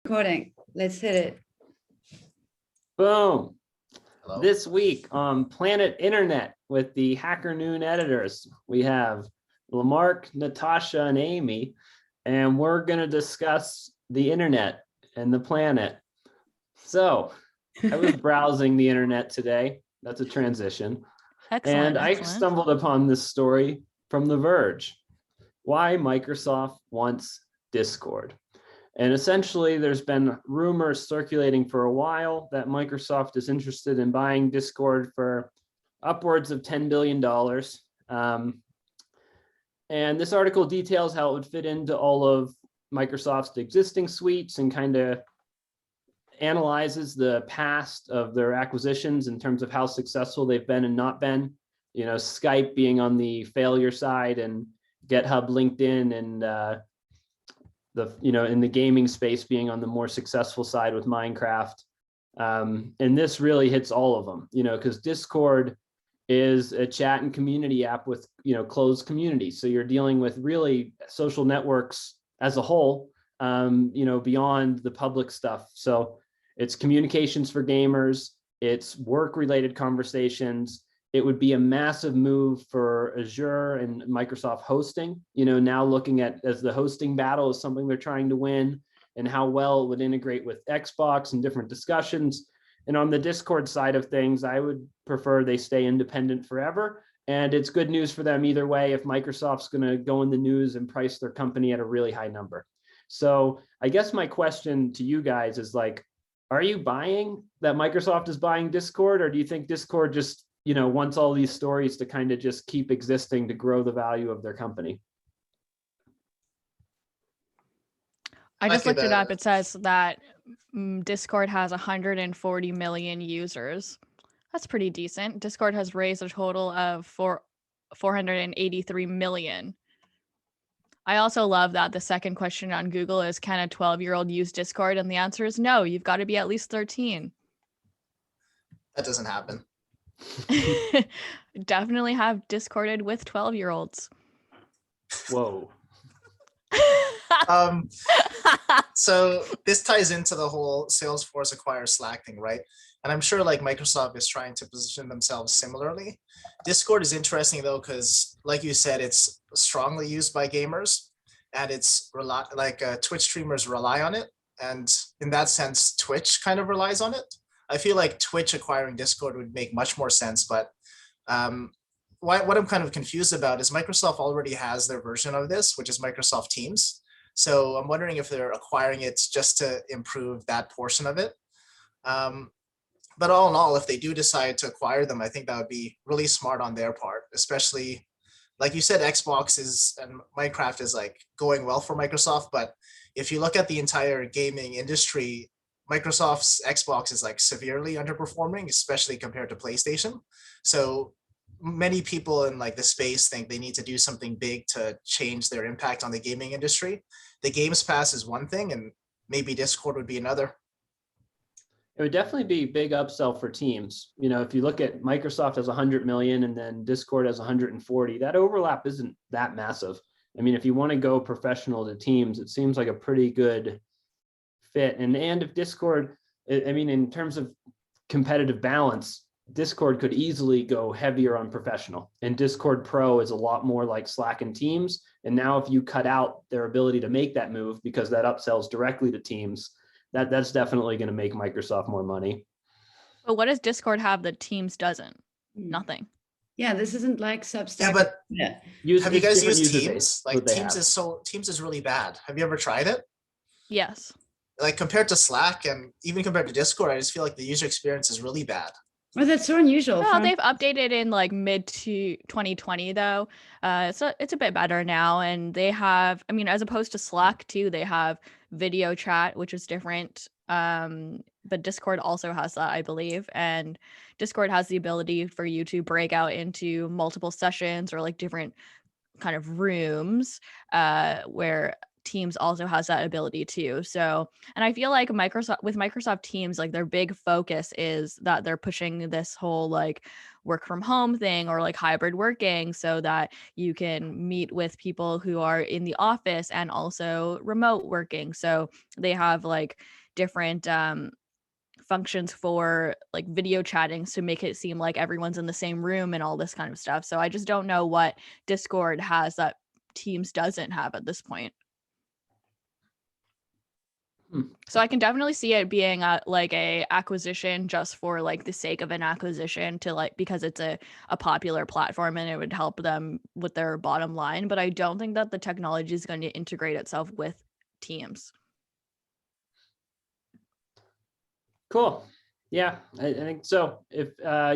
Recording. Let's hit it. Boom. Hello. This week on Planet Internet with the HackerNoon editors, we have Limarc, Natasha, and Amy, and we're going to discuss the internet and the planet. So I was browsing the internet today. That's a transition. Excellent. I stumbled upon this story from The Verge. Why Microsoft wants Discord. And essentially, there's been rumors circulating for a while that Microsoft is interested in buying Discord for upwards of $10 billion. And this article details how it would fit into all of Microsoft's existing suites and kind of analyzes the past of their acquisitions in terms of how successful they've been and not been. You know, Skype being on the failure side and GitHub, LinkedIn, and in the gaming space being on the more successful side with Minecraft. And this really hits all of them, because Discord is a chat and community app with, closed communities. So you're dealing with really social networks as a whole, beyond the public stuff. So it's communications for gamers, it's work-related conversations. It would be a massive move for Azure and Microsoft hosting, now looking at as the hosting battle is something they're trying to win and how well it would integrate with Xbox and different discussions. And on the Discord side of things, I would prefer they stay independent forever. And it's good news for them either way if Microsoft's going to go in the news and price their company at a really high number. So I guess my question to you guys is are you buying that Microsoft is buying Discord, or do you think Discord just wants all these stories to kind of just keep existing to grow the value of their company? I just looked it up. It says that Discord has 140 million users. That's pretty decent. Discord has raised a total of 483 million. I also love that the second question on Google is, can a 12-year-old use Discord? And the answer is no, you've got to be at least 13. That doesn't happen. Definitely have Discorded with 12-year-olds. Whoa. So this ties into the whole Salesforce acquires Slack thing, right? And I'm sure Microsoft is trying to position themselves similarly. Discord is interesting though, because like you said, it's strongly used by gamers, and it's Twitch streamers rely on it. And in that sense, Twitch kind of relies on it. I feel like Twitch acquiring Discord would make much more sense, but what I'm kind of confused about is Microsoft already has their version of this, which is Microsoft Teams. So I'm wondering if they're acquiring it just to improve that portion of it. But all in all, if they do decide to acquire them, I think that would be really smart on their part, especially like you said, Xbox and Minecraft is going well for Microsoft. But if you look at the entire gaming industry, Microsoft's Xbox is severely underperforming, especially compared to PlayStation. So many people in the space think they need to do something big to change their impact on the gaming industry. The Games Pass is one thing, and maybe Discord would be another. It would definitely be a big upsell for Teams. If you look at Microsoft has 100 million and then Discord has 140, that overlap isn't that massive. I mean, if you want to go professional to Teams, it seems like a pretty good fit. And if Discord, in terms of competitive balance, Discord could easily go heavier on professional, and Discord Pro is a lot more like Slack and Teams. And now if you cut out their ability to make that move because that upsells directly to Teams, that's definitely going to make Microsoft more money. But what does Discord have that Teams doesn't? Nothing. Yeah, this isn't like Substack. Yeah, but have you guys used Teams? Teams is really bad. Have you ever tried it? Yes. Compared to Slack and even compared to Discord, I just feel like the user experience is really bad. Well, that's so unusual. Well, they've updated in mid to 2020 though. So it's a bit better now. And they have, as opposed to Slack too, they have video chat, which is different. But Discord also has that, I believe. And Discord has the ability for you to break out into multiple sessions or different kind of rooms, where Teams also has that ability too. So, and I feel like Microsoft Teams, like their big focus is that they're pushing this whole like work from home thing or like hybrid working so that you can meet with people who are in the office and also remote working. So they have like different functions for like video chatting to make it seem like everyone's in the same room and all this kind of stuff. So I just don't know what Discord has that Teams doesn't have at this point. So I can definitely see it being like a acquisition just for like the sake of an acquisition to like, because it's a popular platform and it would help them with their bottom line. But I don't think that the technology is going to integrate itself with Teams. Cool. Yeah, I think so. If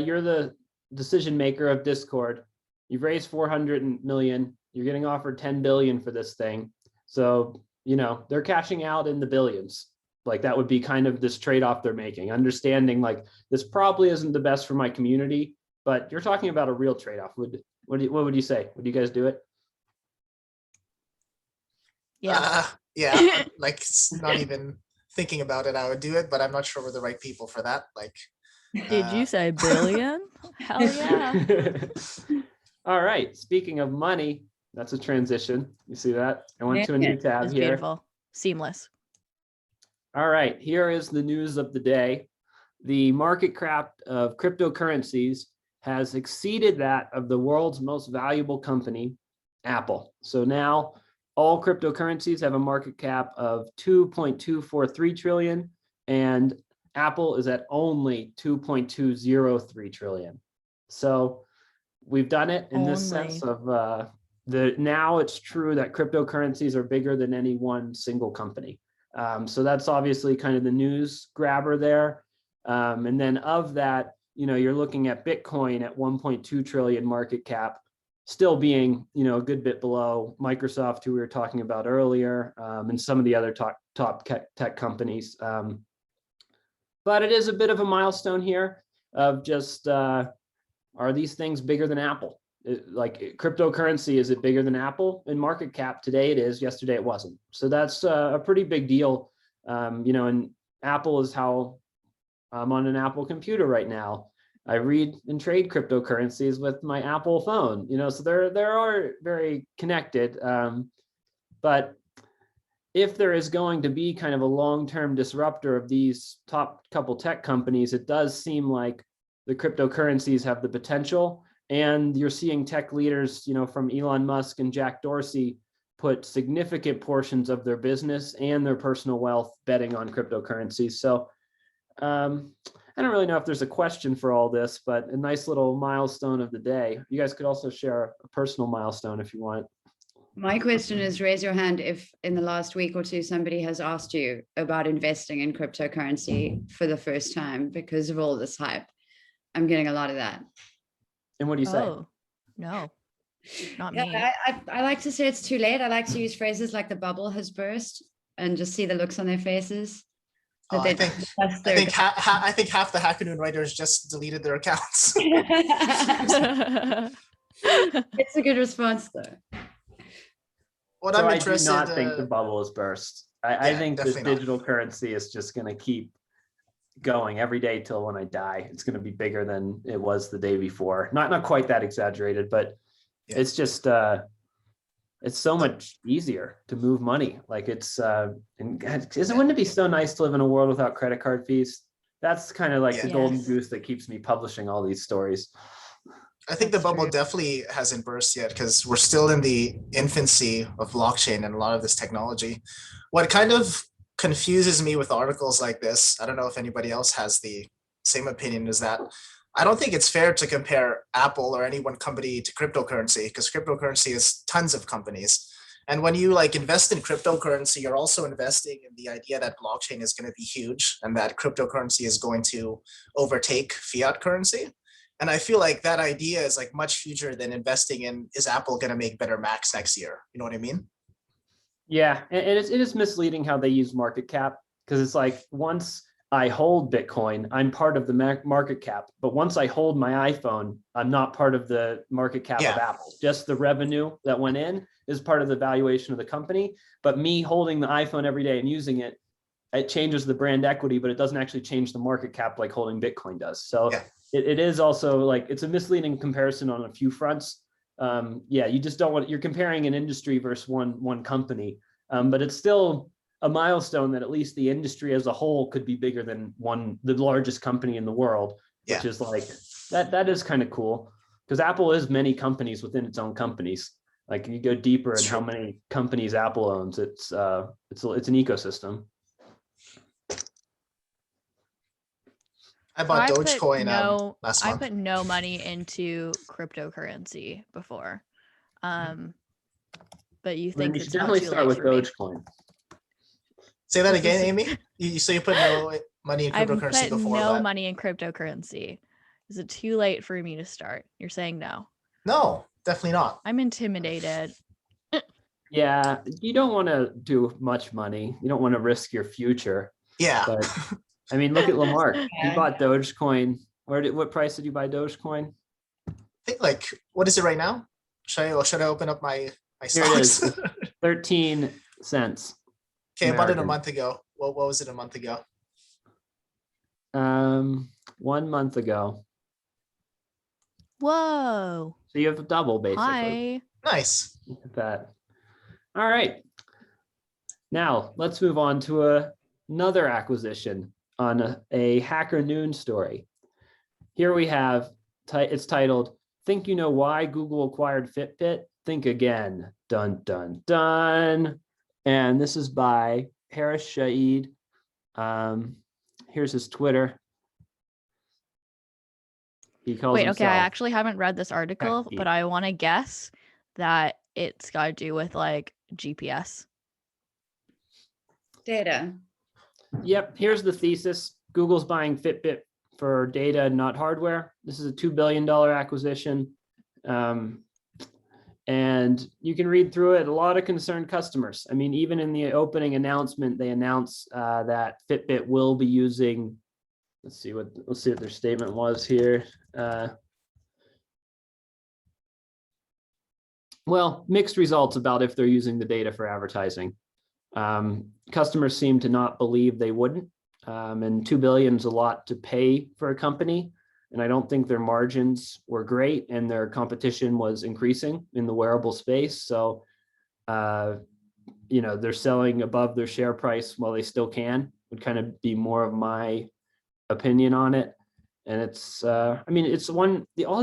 you're the decision maker of Discord, you've raised 400 million, you're getting offered 10 billion for this thing. So, you know, they're cashing out in the billions. Like that would be kind of this trade-off they're making, understanding like this probably isn't the best for my community, but you're talking about a real trade-off. What would you say? Would you guys do it? Yeah. Yeah, like it's not even thinking about it, I would do it, but I'm not sure we're the right people for that. Like, Did you say billion? Hell yeah. All right. Speaking of money, that's a transition. You see that? I went to a new tab It's here. beautiful. Seamless. All right. Here is the news of the day. The market cap of cryptocurrencies has exceeded that of the world's most valuable company, Apple. So now all cryptocurrencies have a market cap of 2.243 trillion, and Apple is at only 2.203 trillion. So we've done it in this sense of now it's true that cryptocurrencies are bigger than any one single company. So that's obviously kind of the news grabber there. And then of that, you know, you're looking at Bitcoin at 1.2 trillion market cap, still being, you know, a good bit below Microsoft, who we were talking about earlier, and some of the other top tech companies. But it is a bit of a milestone here of just, are these things bigger than Apple? Like cryptocurrency, is it bigger than Apple in market cap? Today it is, yesterday it wasn't. So that's a pretty big deal. You know, and Apple is how I'm on an Apple computer right now. I read and trade cryptocurrencies with my Apple phone, you know, so there are very connected. But if there is going to be kind of a long-term disruptor of these top couple tech companies, it does seem like the cryptocurrencies have the potential. And you're seeing tech leaders, you know, from Elon Musk and Jack Dorsey put significant portions of their business and their personal wealth betting on cryptocurrencies. So I don't really know if there's a question for all this, but a nice little milestone of the day. You guys could also share a personal milestone if you want. My question is, raise your hand if in the last week or two somebody has asked you about investing in cryptocurrency for the first time because of all this hype. I'm getting a lot of that. And what do you say? Oh, no, not me. I like to say it's too late. I like to use phrases like the bubble has burst and just see the looks on their faces. I think half the HackerNoon writers just deleted their accounts. It's a good response though. What I'm interested in. I do not think the bubble has burst. I think this digital currency is just going to keep going every day till when I die. It's going to be bigger than it was the day before. Not quite that exaggerated, but it's just it's so much easier to move money. Like it's wouldn't it be so nice to live in a world without credit card fees? That's kind of like the golden goose that keeps me publishing all these stories. I think the bubble definitely hasn't burst yet because we're still in the infancy of blockchain and a lot of this technology. What kind of confuses me with articles like this, I don't know if anybody else has the same opinion, is that I don't think it's fair to compare Apple or any one company to cryptocurrency, because cryptocurrency is tons of companies. And when you like invest in cryptocurrency, you're also investing in the idea that blockchain is going to be huge and that cryptocurrency is going to overtake fiat currency. And I feel like that idea is like much huger than investing in, is Apple going to make better Macs next year? You know what I mean? Yeah, and it is misleading how they use market cap, because it's like once I hold Bitcoin, I'm part of the market cap. But once I hold my iPhone, I'm not part of the market cap of Apple. Just the revenue that went in, is part of the valuation of the company. But me holding the iPhone every day and using it, it changes the brand equity, but it doesn't actually change the market cap like holding Bitcoin does. So it is also like, it's a misleading comparison on a few fronts. You just don't want, you're comparing an industry versus one company, but it's still a milestone that at least the industry as a whole could be bigger than the largest company in the world, which is like, that is kind of cool, because Apple is many companies within its own companies. Like you go deeper in how many companies Apple owns, it's an ecosystem. I bought Dogecoin last month. I put no money into cryptocurrency before. But you think it's definitely start with Dogecoin. Say that again, Amy. You put no money in cryptocurrency before? No money in cryptocurrency. Is it too late for me to start? You're saying no. No, definitely not. I'm intimidated. Yeah, you don't want to do much money. You don't want to risk your future. Yeah. But I mean, look at Limarc. He bought Dogecoin. What price did you buy Dogecoin? I think like, what is it right now? Should I open up my stocks? Here it is, 13 cents. Okay, I bought it a month ago. What was it a month ago? 1 month ago. Whoa. So you have a double basically. Hi. Nice. Look at that. All right. Now let's move on to another acquisition on a HackerNoon story. Here we have, it's titled, "Think you know why Google acquired Fitbit? Think again. Dun, dun, dun." And this is by Harris Shahid. Here's his Twitter. He calls himself. Okay, I actually haven't read this article, but I want to guess that it's got to do with like GPS. Data. Yep, here's the thesis. Google's buying Fitbit for data, not hardware. This is a $2 billion acquisition. And you can read through it, a lot of concerned customers. I mean, even in the opening announcement, they announced that Fitbit will be using, let's see what their statement was here. Well, mixed results about if they're using the data for advertising. Customers seem to not believe they wouldn't. And $2 billion is a lot to pay for a company. And I don't think their margins were great and their competition was increasing in the wearable space. So, they're selling above their share price while they still can, would kind of be more of my opinion on it. And it's, all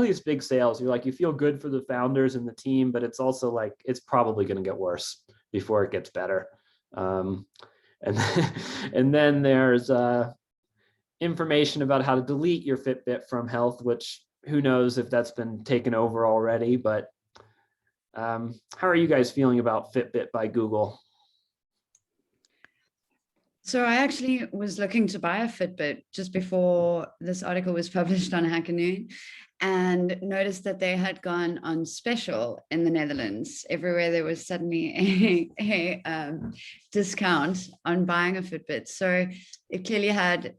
these big sales, you feel good for the founders and the team, but it's also like, it's probably going to get worse before it gets better. And then there's information about how to delete your Fitbit from health, which who knows if that's been taken over already, but how are you guys feeling about Fitbit by Google? So I actually was looking to buy a Fitbit just before this article was published on HackerNoon, and noticed that they had gone on special in the Netherlands. Everywhere there was suddenly a discount on buying a Fitbit. So it clearly had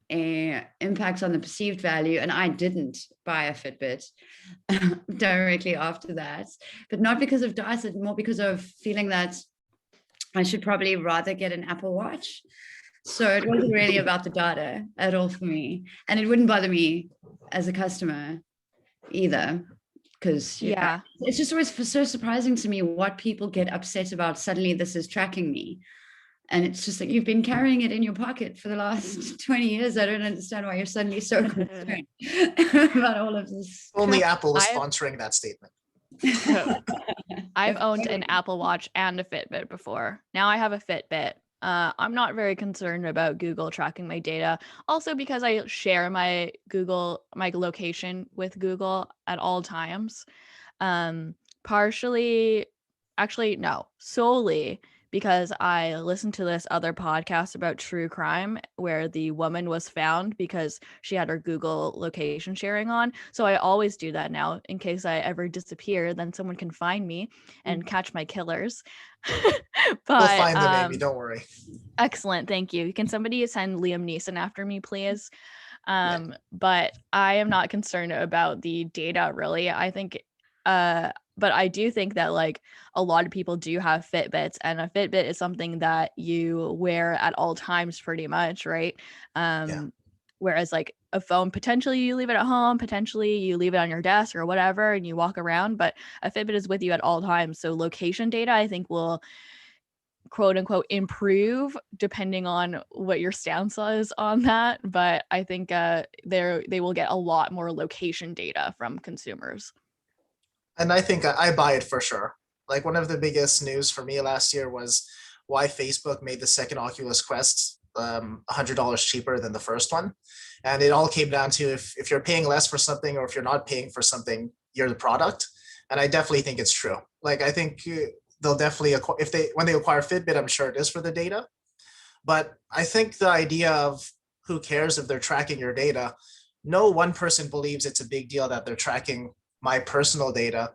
an impact on the perceived value, and I didn't buy a Fitbit directly after that, but not because of Dyson, more because of feeling that I should probably rather get an Apple Watch. So it wasn't really about the data at all for me. And it wouldn't bother me as a customer either, because it's just always so surprising to me what people get upset about. Suddenly this is tracking me. And it's just like, you've been carrying it in your pocket for the last 20 years. I don't understand why you're suddenly so concerned about all of this. Only Apple is sponsoring that statement. I've owned an Apple Watch and a Fitbit before. Now I have a Fitbit. I'm not very concerned about Google tracking my data. Also because I share my location with Google at all times. Solely because I listened to this other podcast about true crime where the woman was found because she had her Google location sharing on. So I always do that now in case I ever disappear, then someone can find me and catch my killers. But we'll find them, Amy, don't worry. Excellent, thank you. Can somebody send Liam Neeson after me, please? But I am not concerned about the data, really. I think but I do think that like a lot of people do have Fitbits, and a Fitbit is something that you wear at all times pretty much, right? Whereas like a phone, potentially you leave it at home, potentially you leave it on your desk or whatever, and you walk around, but a Fitbit is with you at all times. So location data, I think, will quote unquote improve depending on what your stance is on that. But I think they will get a lot more location data from consumers. And I think I buy it for sure. Like one of the biggest news for me last year was why Facebook made the second Oculus Quest $100 cheaper than the first one. And it all came down to if you're paying less for something, or if you're not paying for something, you're the product. And I definitely think it's true. Like I think they'll definitely when they acquire Fitbit, I'm sure it is for the data. But I think the idea of who cares if they're tracking your data, no one person believes it's a big deal that they're tracking my personal data.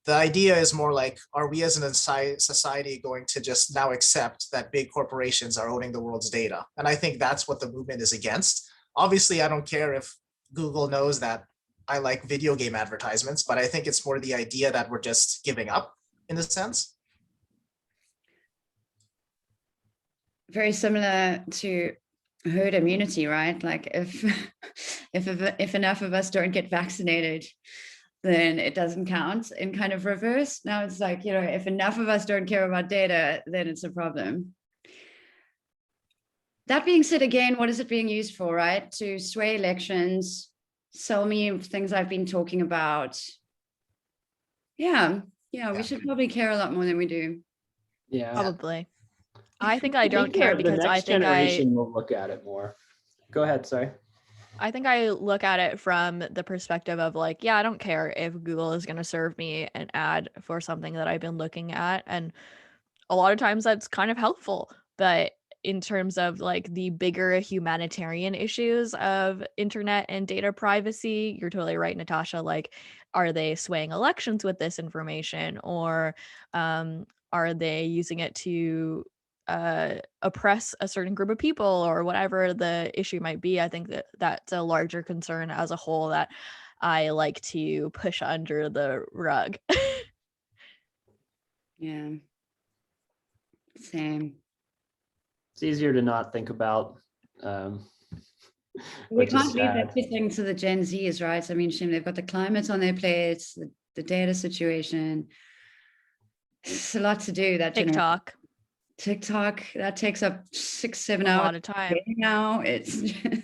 The idea is more like, are we as a society going to just now accept that big corporations are owning the world's data? And I think that's what the movement is against. Obviously, I don't care if Google knows that I like video game advertisements, but I think it's more the idea that we're just giving up in a sense. Very similar to herd immunity, right? Like if enough of us don't get vaccinated, then it doesn't count in kind of reverse. Now it's like, if enough of us don't care about data, then it's a problem. That being said, again, what is it being used for, right? To sway elections, sell me things I've been talking about. Yeah, we should probably care a lot more than we do. Yeah. Probably. I think I don't care because the I next think generation will look at it more. Go ahead, sorry. I think I look at it from the perspective of like, yeah, I don't care if Google is going to serve me an ad for something that I've been looking at. And a lot of times that's kind of helpful. But in terms of like the bigger humanitarian issues of internet and data privacy, you're totally right, Natasha. Like, are they swaying elections with this information, or are they using it to oppress a certain group of people, or whatever the issue might be? I think that that's a larger concern as a whole that I like to push under the rug. Yeah. Same. It's easier to not think about. We can't leave everything to the Gen Zs, right? I mean, Shim, they've got the climate on their plates, the data situation. It's a lot to do. That TikTok, that takes up 6-7 hours. A lot of time. Now it's just...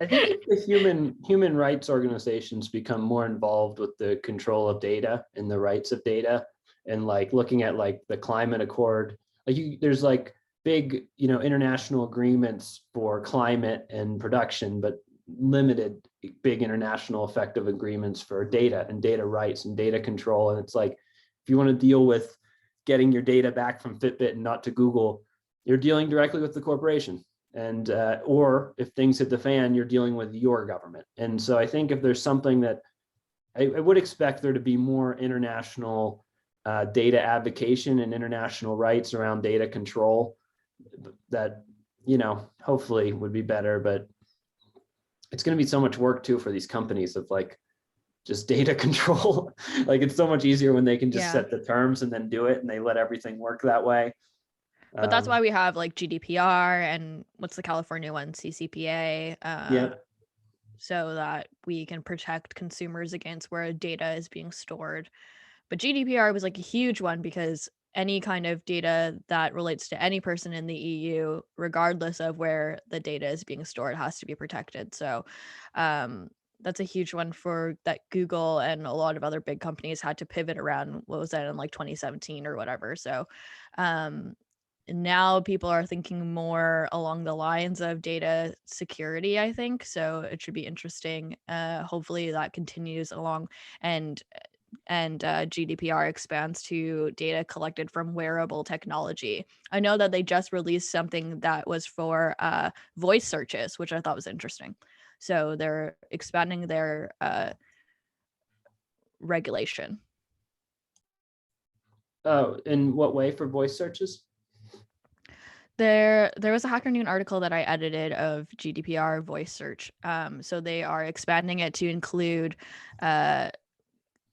I think if the human rights organizations become more involved with the control of data and the rights of data, and like looking at like the climate accord, like there's like big, international agreements for climate and production, but limited big international effective agreements for data and data rights and data control. And it's like, if you want to deal with getting your data back from Fitbit and not to Google, you're dealing directly with the corporation. And or if things hit the fan, you're dealing with your government. And so I think if there's something that I would expect there to be more international data advocacy and international rights around data control, that hopefully would be better. But it's going to be so much work too for these companies of like just data control. Like it's so much easier when they can just set the terms and then do it, and they let everything work that way. But that's why we have like GDPR and what's the California one, CCPA, so that we can protect consumers against where data is being stored. But GDPR was like a huge one because any kind of data that relates to any person in the EU, regardless of where the data is being stored, has to be protected. So that's a huge one for that Google and a lot of other big companies had to pivot around. What was that, in like 2017 or whatever? So now people are thinking more along the lines of data security, I think. So it should be interesting. Hopefully that continues along, and GDPR expands to data collected from wearable technology. I know that they just released something that was for voice searches, which I thought was interesting. So they're expanding their regulation. Oh, in what way for voice searches? There was a HackerNoon article that I edited of GDPR voice search. So they are expanding it to include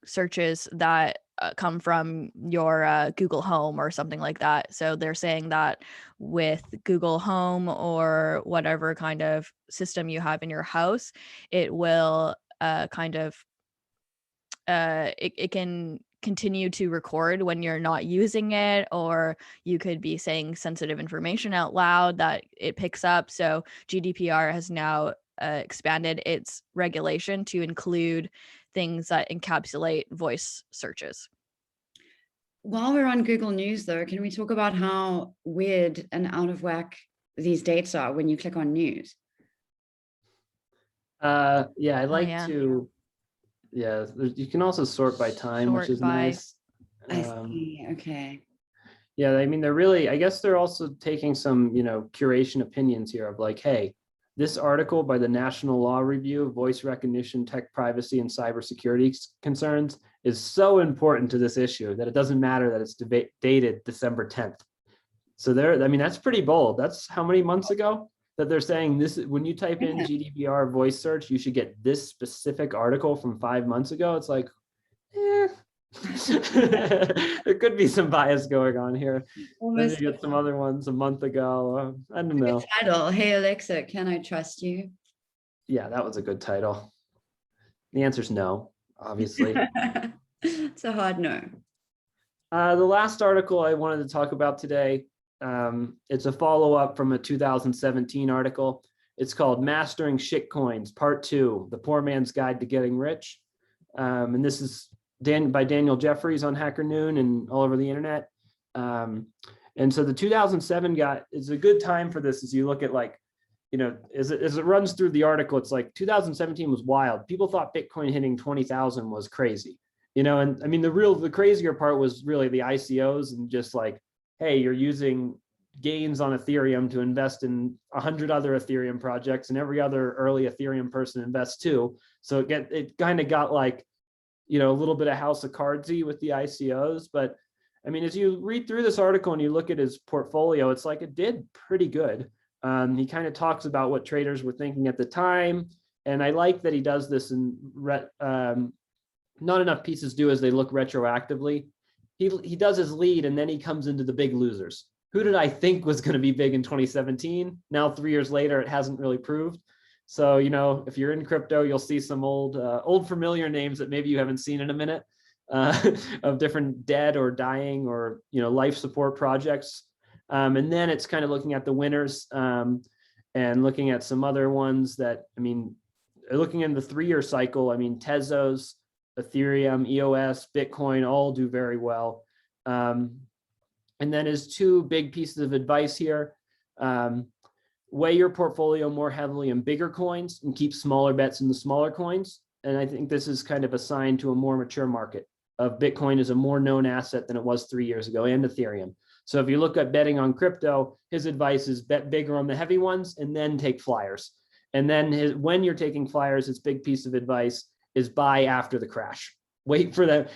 searches that come from your Google Home or something like that. So they're saying that with Google Home or whatever kind of system you have in your house, it will it can continue to record when you're not using it, or you could be saying sensitive information out loud that it picks up. So GDPR has now expanded its regulation to include things that encapsulate voice searches. While we're on Google News, though, can we talk about how weird and out of whack these dates are when you click on news? Yeah, I like yeah. to. Yeah, you can also sort by time, which is nice. I see. Okay. Yeah, I mean, they're really, I guess they're also taking some, curation opinions here of like, hey, this article by the National Law Review of Voice Recognition, Tech Privacy, and Cybersecurity Concerns is so important to this issue that it doesn't matter that it's dated December 10th. So I mean, that's pretty bold. That's how many months ago that they're saying this, when you type in GDPR voice search, you should get this specific article from 5 months ago. It's like, there could be some bias going on here. Then you get some other ones a month ago. I don't know. Title, Hey Alexa, can I trust you? Yeah, that was a good title. The answer is no, obviously. It's a hard no. The last article I wanted to talk about today, it's a follow-up from a 2017 article. It's called Mastering Shitcoins, Part 2, The Poor Man's Guide to Getting Rich. And this is by Daniel Jeffries on HackerNoon and all over the internet. And so the 2007 guy is a good time for this as you look at like, as it runs through the article, it's like 2017 was wild. People thought Bitcoin hitting 20,000 was crazy, and I mean, the crazier part was really the ICOs and just like, hey, you're using gains on Ethereum to invest in 100 other Ethereum projects and every other early Ethereum person invests too. So it kind of got like, a little bit of House of Cardsy with the ICOs. But I mean, as you read through this article and you look at his portfolio, it's like it did pretty good. He kind of talks about what traders were thinking at the time. And I like that he does this in not enough pieces do as they look retroactively. He does his lead and then he comes into the big losers. Who did I think was going to be big in 2017? Now, 3 years later, it hasn't really proved. So, if you're in crypto, you'll see some old familiar names that maybe you haven't seen in a minute of different dead or dying or, life support projects. And then it's kind of looking at the winners and looking at some other ones that, I mean, looking in the 3-year cycle, I mean, Tezos, Ethereum, EOS, Bitcoin all do very well. And then his 2 big pieces of advice here. Weigh your portfolio more heavily in bigger coins and keep smaller bets in the smaller coins. And I think this is kind of a sign to a more mature market of Bitcoin is a more known asset than it was 3 years ago, and Ethereum. So if you look at betting on crypto, his advice is bet bigger on the heavy ones and then take flyers. And then when you're taking flyers, his big piece of advice is buy after the crash. Wait for that.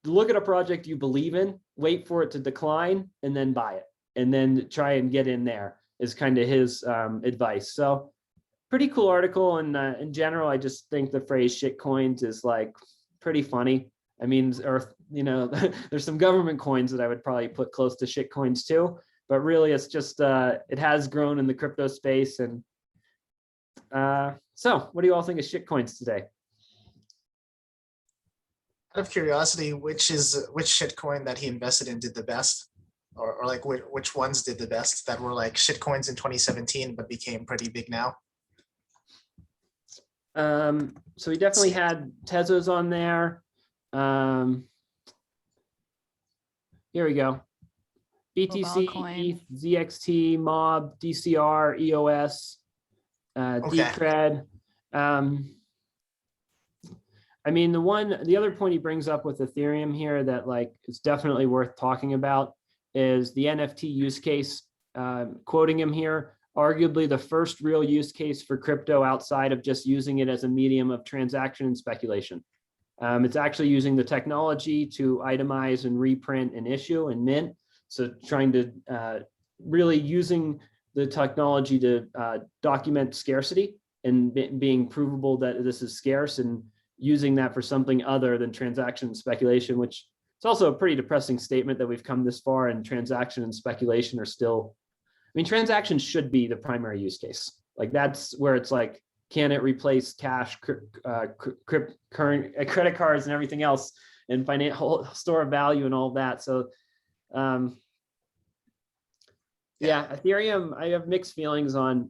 Look at a project you believe in, wait for it to decline, and then buy it. And then try and get in there is kind of his advice. So pretty cool article. And in general, I just think the phrase shitcoins is like pretty funny. I mean, there's some government coins that I would probably put close to shitcoins too, but really it's just, it has grown in the crypto space. And so what do you all think of shitcoins today? Out of curiosity, which shitcoin that he invested in did the best? Or like which ones did the best that were like shitcoins in 2017 but became pretty big now? So he definitely had Tezos on there. Here we go. BTC, ETH, ZXT, Mob, DCR, EOS, Decred. I mean, the other point he brings up with Ethereum here that like is definitely worth talking about is the NFT use case. Quoting him here, arguably the first real use case for crypto outside of just using it as a medium of transaction and speculation. It's actually using the technology to itemize and reprint and issue and mint. So trying to really using the technology to document scarcity and being provable that this is scarce and using that for something other than transaction and speculation, which it's also a pretty depressing statement that we've come this far and transaction and speculation are still, I mean, transactions should be the primary use case. Like that's where it's like, can it replace cash, current credit cards and everything else and financial store of value and all of that. So yeah, Ethereum, I have mixed feelings on,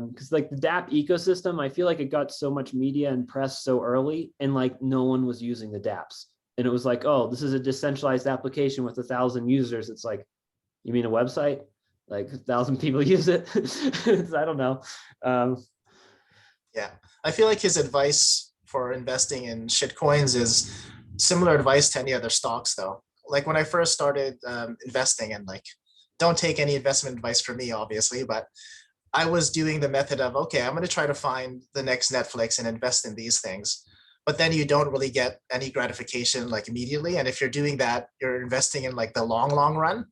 because like the dApp ecosystem, I feel like it got so much media and press so early and like no one was using the dApps. And it was like, oh, this is a decentralized application with 1,000 users. It's like, you mean a website? Like 1,000 people use it? I don't know. Yeah, I feel like his advice for investing in shitcoins is similar advice to any other stocks though. Like when I first started investing, and like, don't take any investment advice from me, obviously, but I was doing the method of, okay, I'm going to try to find the next Netflix and invest in these things. But then you don't really get any gratification like immediately. And if you're doing that, you're investing in like the long run.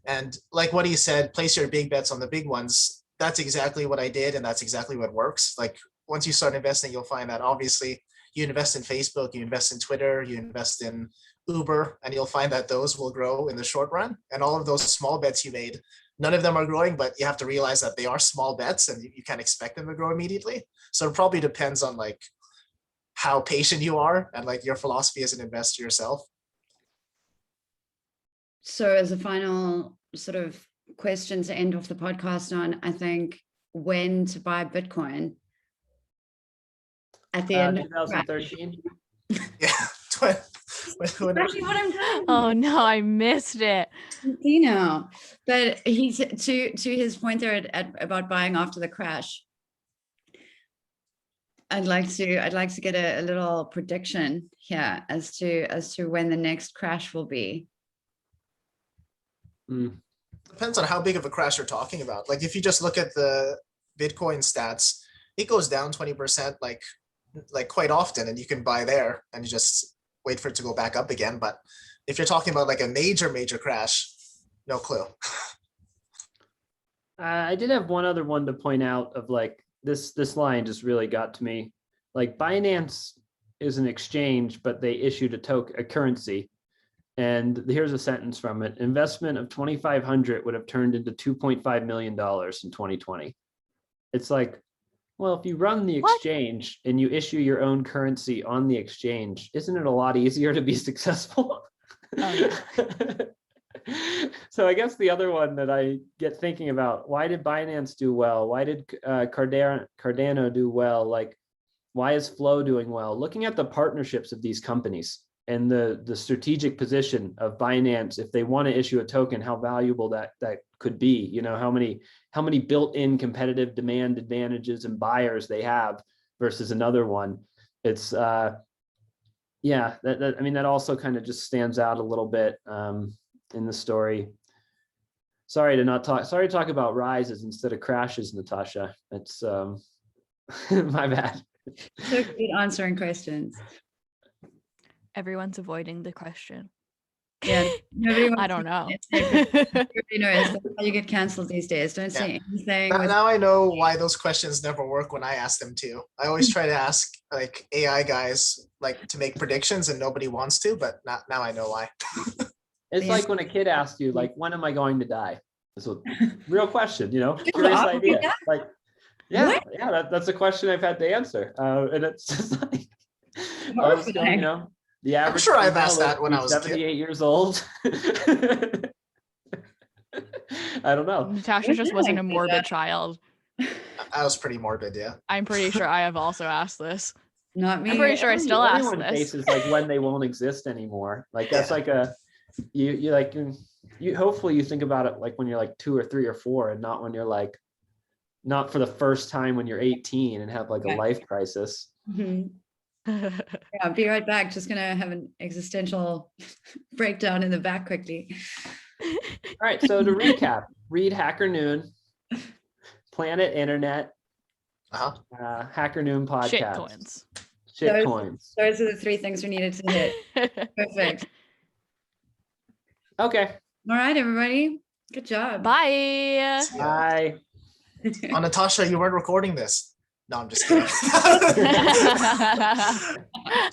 And like what he said, place your big bets on the big ones. That's exactly what I did. And that's exactly what works. Like once you start investing, you'll find that obviously you invest in Facebook, you invest in Twitter, you invest in Uber, and you'll find that those will grow in the short run. And all of those small bets you made, none of them are growing, but you have to realize that they are small bets and you can't expect them to grow immediately. So it probably depends on like how patient you are and like your philosophy as an investor yourself. So as a final sort of question to end off the podcast on, I think when to buy Bitcoin at the end of 2013. Yeah. Exactly what I'm doing. Oh no, I missed it. You know, but he's to his point there about buying after the crash. I'd like to get a little prediction here as to when the next crash will be. Depends on how big of a crash you're talking about. Like if you just look at the Bitcoin stats, it goes down 20% like quite often, and you can buy there and you just wait for it to go back up again. But if you're talking about like a major crash, no clue. I did have one other one to point out of like this line just really got to me. Like Binance is an exchange, but they issued a currency. And here's a sentence from it. Investment of 2,500 would have turned into $2.5 million in 2020. It's like, well, if you run the exchange and you issue your own currency on the exchange, isn't it a lot easier to be successful? Oh, yeah. So I guess the other one that I get thinking about, why did Binance do well? Why did Cardano do well? Like, why is Flow doing well? Looking at the partnerships of these companies and the strategic position of Binance, if they want to issue a token, how valuable that could be, you know, how many built-in competitive demand advantages and buyers they have versus another one. It's yeah, I mean, that also kind of just stands out a little bit in the story. Sorry to talk about rises instead of crashes, Natasha. It's my bad. So good answering questions. Everyone's avoiding the question. Yeah, nobody wants I don't know. Everybody knows that's how you get canceled these days. Don't say anything. Now I know why those questions never work when I ask them to. I always try to ask like AI guys like to make predictions and nobody wants to, but now I know why. It's like when a kid asks you, like, when am I going to die? It's a real question, you know, curious idea. Like, yeah, that's a question I've had to answer. And it's just like, you know, the average. I'm sure I've asked that when I was 78 years old. I don't know. Natasha just wasn't a morbid child. I was pretty morbid, yeah. I'm pretty sure I have also asked this. Not me. I'm pretty sure I still ask Everyone this. faces like when they won't exist anymore. Like that's like a you hopefully you think about it like when you're like 2 or 3 or 4 and not when you're like not for the first time when you're 18 and have like a life crisis. Mm-hmm. Yeah, I'll be right back. Just gonna have an existential breakdown in the back quickly. All right, so to recap, read HackerNoon, Planet Internet, HackerNoon podcast. Shitcoins. Those are the 3 things we needed to hit. Perfect. Okay. All right, everybody. Good job. Bye. Bye. Oh, Natasha, you weren't recording this. No, I'm just kidding.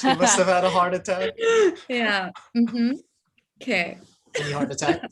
She must have had a heart attack. Yeah. Okay. Any heart attack?